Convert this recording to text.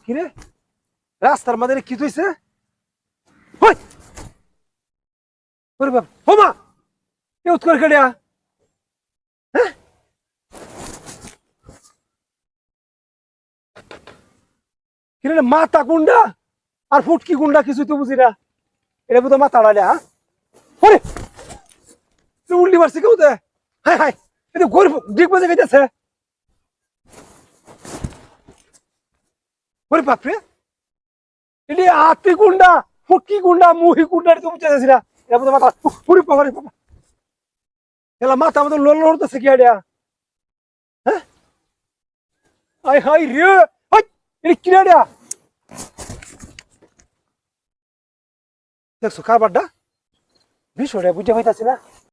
কিরে রাস্তার মাঝে কি তুইছে হোমা এ উৎকর কেডিয়া হ্যাঁ কিরে মাথা গুন্ডা আর ফুটকি গুন্ডা কিছু তো বুঝি না এটা বোধ মাথা আড়ালে হ্যাঁ উল্টি মারছে কেউ দে হাই হাই এটা গরিব দিক বাজে গেছে ওরে বাপরে এটি হাতি গুন্ডা ফুটকি গুন্ডা মুহি গুন্ডা তো বুঝতে চাইছি না এটা বোধ মাথা পুরি পাবারে বাবা এলা মাথা আমাদের লোল লড়তেছে কি আইডিয়া হ্যাঁ হাই হাই রে হাই এটা কি আইডিয়া দেখছো কারবারটা বিষয়টা বুঝতে পাইতাছি না